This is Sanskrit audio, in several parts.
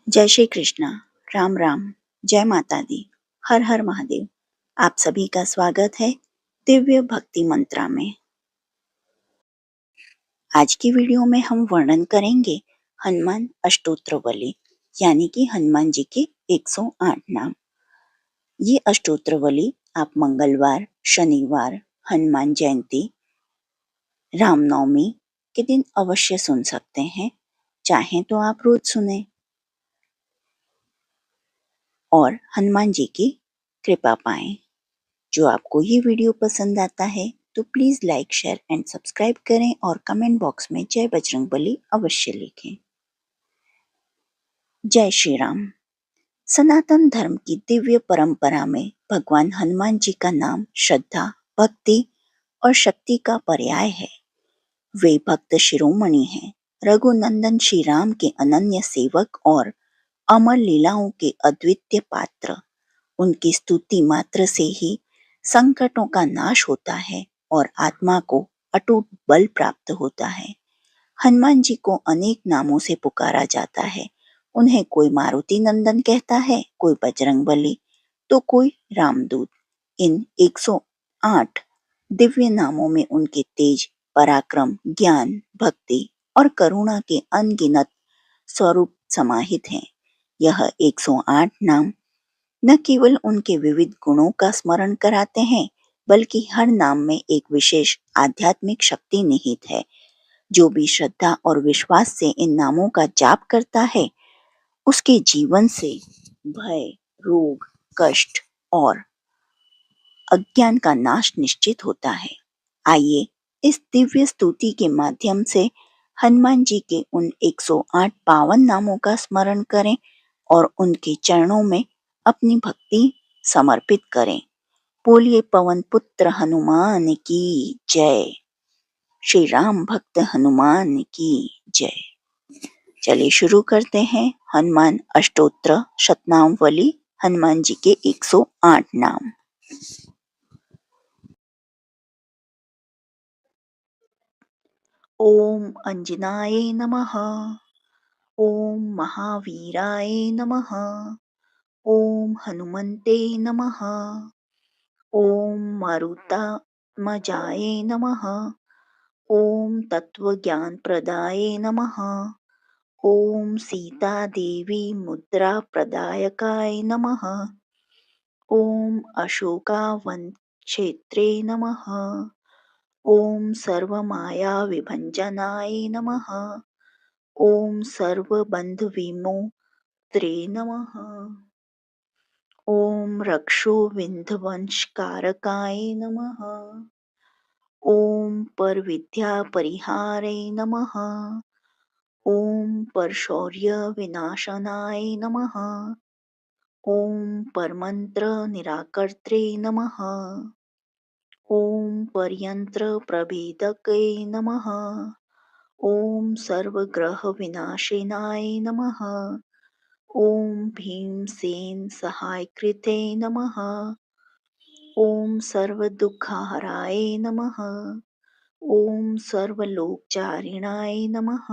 जय श्री कृष्णा। राम राम। जय माता दी। हर हर महादेव। आप सभी का स्वागत है दिव्य भक्ति मंत्रा में। आज की वीडियो में हम वर्णन करेंगे हनुमान अष्टोत्रवली यानी कि हनुमान जी के 108 नाम। ये अष्टोत्रवली आप मंगलवार, शनिवार, हनुमान जयंती, रामनवमी के दिन अवश्य सुन सकते हैं। चाहें तो आप रोज सुने और हनुमान जी की कृपा पाएं। जो आपको ये वीडियो पसंद आता है तो please like, share and subscribe करें और कमेंट बॉक्स में जय बजरंगबली अवश्य लिखें। जय श्री राम। सनातन धर्म की दिव्य परंपरा में भगवान हनुमान जी का नाम श्रद्धा, भक्ति और शक्ति का पर्याय है। वे भक्त शिरोमणि हैं, रघुनंदन श्री राम के अनन्य सेवक और अमर लीलाओं के अद्वितीय पात्र। उनकी स्तुति मात्र से ही संकटों का नाश होता है और आत्मा को अटूट बल प्राप्त होता है। हनुमान जी को अनेक नामों से पुकारा जाता है। उन्हें कोई मारुति नंदन कहता है, कोई बजरंगबली, तो कोई रामदूत। इन 108 दिव्य नामों में उनके तेज, पराक्रम, ज्ञान, भक्ति और करुणा के अनगिनत स्वरूप समाहित हैं। यह 108 नाम न केवल उनके विविध गुणों का स्मरण कराते हैं, बल्कि हर नाम में एक विशेष आध्यात्मिक शक्ति निहित है। जो भी श्रद्धा और विश्वास से इन नामों का जाप करता है, उसके जीवन से भय, रोग, कष्ट और अज्ञान का नाश निश्चित होता है। आइए इस दिव्य स्तुति के माध्यम से हनुमान जी के उन 108 पावन नामों का स्मरण करें और उनके चरणों में अपनी भक्ति समर्पित करें। बोलिए पवन पुत्र हनुमान की जय। श्री राम भक्त हनुमान की जय। चलिए शुरू करते हैं हनुमान अष्टोत्र शतनामवली, हनुमान जी के 108 नाम। ओम अंजनाय नमः। ओम महावीराय नमः। ओम हनुमते नमः। ओम मारुतात्मजाय नमः। ओम तत्वज्ञानप्रदाय नमः। ओम सीता देवी मुद्रा प्रदायकाय नमः। ओम अशोकावन क्षेत्रे नमः। ओम सर्वमाया विभंजनाय नमः। ओम सर्वबंधविमोत्रे नमः। ओम रक्षो विंध्यवंशकारकाय नमः। ओम परविद्या परिहारे नमः। ओम परशौर्य विनाशनाय नमः। ओम परमंत्र निराकर्त्रे नमः। ओम परयंत्र प्रभेदके नमः। ओम सर्वग्रह विनाशिनाय नमः। ओम भीमसेन सहायकृते नमः। ओम सर्वदुःखहराय नमः। ओम सर्वलोकचारिणाय नमः।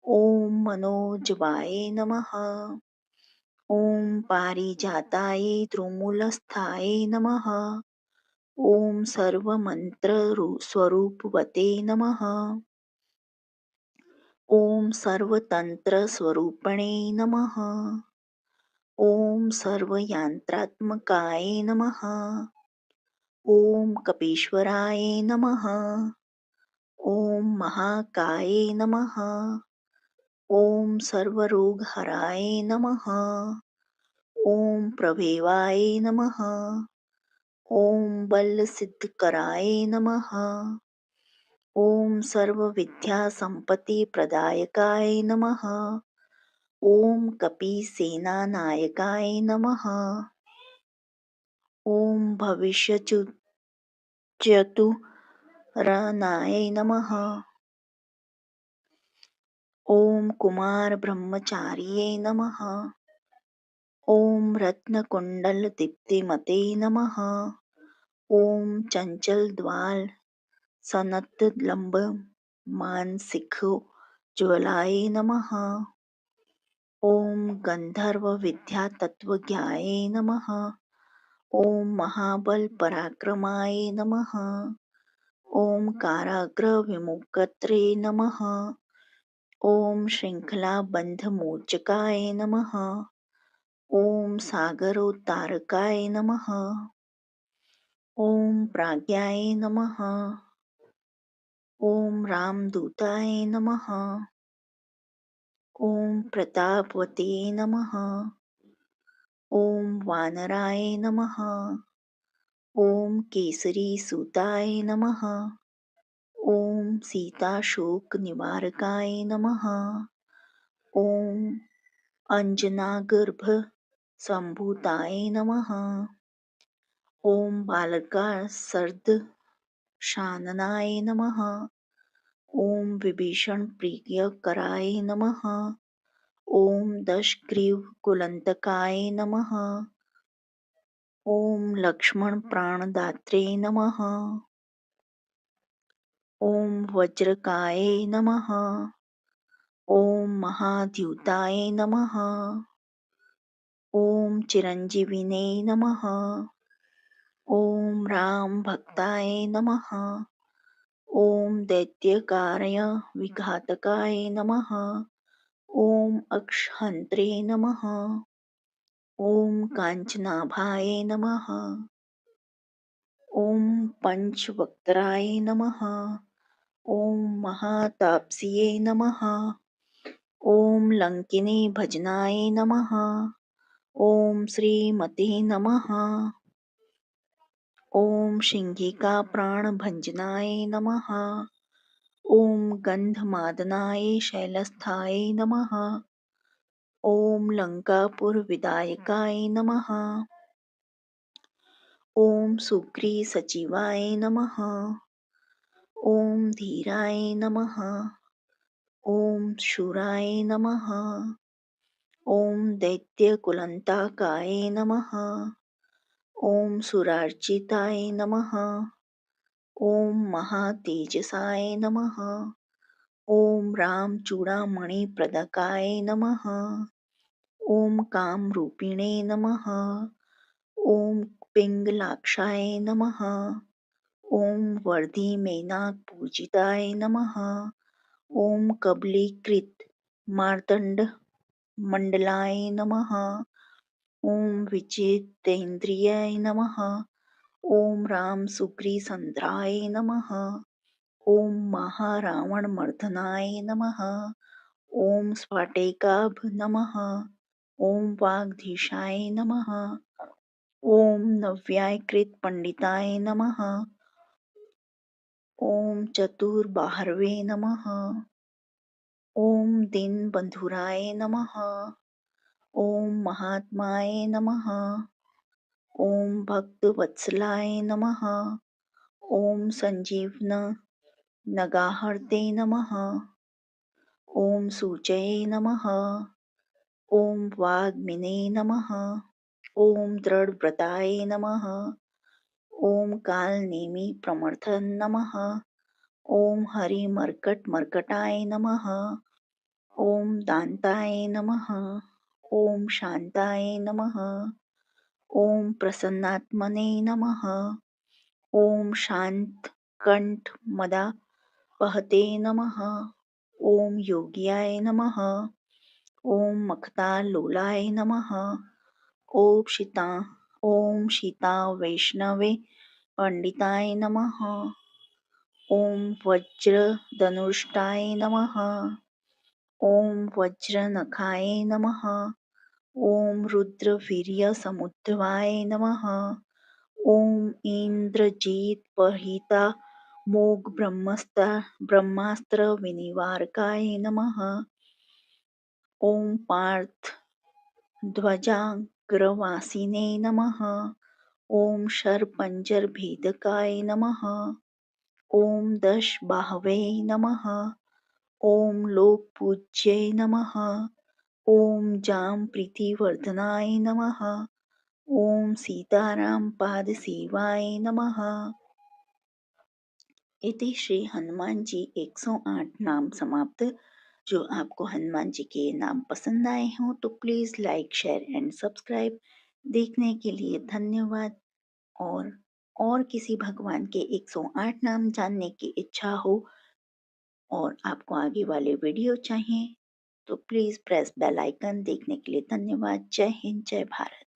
ओम मनोजवाय नमः। ओम पारिजाताय द्रुमूलस्थाय नमः। ओम सर्वमंत्र स्वरूपवते नमः। ओम सर्वतंत्र स्वरूपणे नमः। ओम सर्वयंत्रात्मकाय नमः। ओम कपीश्वराय नमः। ओम महाकाय नमः। ओम सर्वरोगहराय नमः। ओम प्रभेवाय नमः। ओम बलसिद्धकराय नमः। ओम सर्वविद्यासम्पत्तिप्रदायकाय नमः। ओम कपीसेनानायकाय नमः। ओम भविष्यचतुरनाय नमः। ओम कुमारब्रह्मचार्ये नमः। ओम रत्नकुण्डलदीप्तिमते नमः। ओम चञ्चलद्वाल सनतलम्ब मानसिकोज्ज्वलाय नमः। ओम गंधर्व विद्या तत्वज्ञाये नमः। ओम महाबल पराक्रमाय नमः। ओम काराग्र विमुक्त्रे नमः। ओम श्रृंखला बंध मोचकाय नमः। ओम सागरोत्तारकाय नमः। ओम प्राज्ञाय नमः। ओम रामदूताय नमः। ओम प्रतापवते नमः। ओम वानराय नमः। ओम केसरी सूताय नमः। ओम सीताशोक निवारकाय नमः। ओम अंजनागर्भ संभूताय नमः। ओम बालका सर्द शाननाय नमः। ओम विभीषण प्रियकराय नमः। ओम दशग्रीव कुलंतकाय नमः। ओम लक्ष्मण प्राणदात्रे नमः। ओम वज्रकाय नमः। ओम महाद्युताय नमः। ओम चिरंजीविने नमः। ओम राम भक्ताय नमः। ओम दैत्यकार्य विघातकाय नमः। ओम अक्षहन्त्रे नमः। ओम कांचनाभाय नमः। ओम पंचवक्त्राय नमः। ओम महातापस्ये नमः। ओम लंकिनी भजनाय नमः। ओम श्रीमते नमः। ओम शिंगिका प्राणभंजनाय नमः। ओम गंधमादनाय शैलस्थाय नमः। ओम लंकापुर विदायकाय नमः। ओम सुग्री सचिवाय नमः। ओम धीराय नमः। ओम शूराय नमः। ओम दैत्यकुलंताकाय नमः। ओम सुरार्चिताय नमः। ओम महातेजसाय नमः। ओम रामचूड़ामणिप्रदकाय नमः। ओम कामरूपिणे नमः। ओम पिंगलाक्षाय नमः। ओम वर्धिमेनाकपूजिताय नमः। ओम कबलीकृत मार्तंड मंडलाय नमः। ओम विचितेन्द्रियाय नमः। ओम राम सुग्रीसंध्राय नमः। ओम महारावणमर्दनाय नमः। ओम स्फाटेकाभ नमः। ओम वागधीशाय नमः। ओम नव्यायकृत पंडिताय नमः। ओम चतुर्बाहवे नमः। ओम दीनबंधुराय नमः। ओम महात्माय नमः। ओम भक्तवत्सलाय नमः। ओम संजीवन नगाहर्ते नमः। ओम सूचये नमः। ओम वाग्मिने नमः। ओम दृढ़व्रताय नमः। ओम कालनेमि प्रमथन नमः। ओम हरिमर्कटमर्कटाय नमः। ओम दान्ताय नमः। ओम शान्ताय नमः। ओम प्रसन्नात्मने नमः। ओम शान्तकण्ठमदापहते नमः। ओम योग्याय नमः। ओम मखतालोलाय नमः। ओम शीतावैष्णवे पंडिताय नमः। ओम वज्रधनुष्टाय नमः। ओम वज्रनखाय नमः। ओम रुद्रवीर्यसमुद्भवाय नमः। ओम इन्द्रजित्पहितामोघ ब्रह्मास्त्र विनिवारकाय नमः। ओम पार्थ ध्वजाग्रवासिने नमः। ओम शरपंजरभेदकाय नमः। ओम दशबाहवे नमः। ओम लोकपूज्ये नमः। ओम जामप्रीतिवर्धनाय नमः। ओम सीतारामपादसेवाय नमः। इति श्री हनुमान जी 108 नाम समाप्त। जो आपको हनुमान जी के नाम पसंद आए हों तो please like, share and subscribe. देखने के लिए धन्यवाद। और किसी भगवान के 108 नाम जानने की इच्छा हो और आपको आगे वाले वीडियो चाहिए तो प्लीज़ प्रेस बेल आइकन। देखने के लिए धन्यवाद। जय हिंद, जय भारत।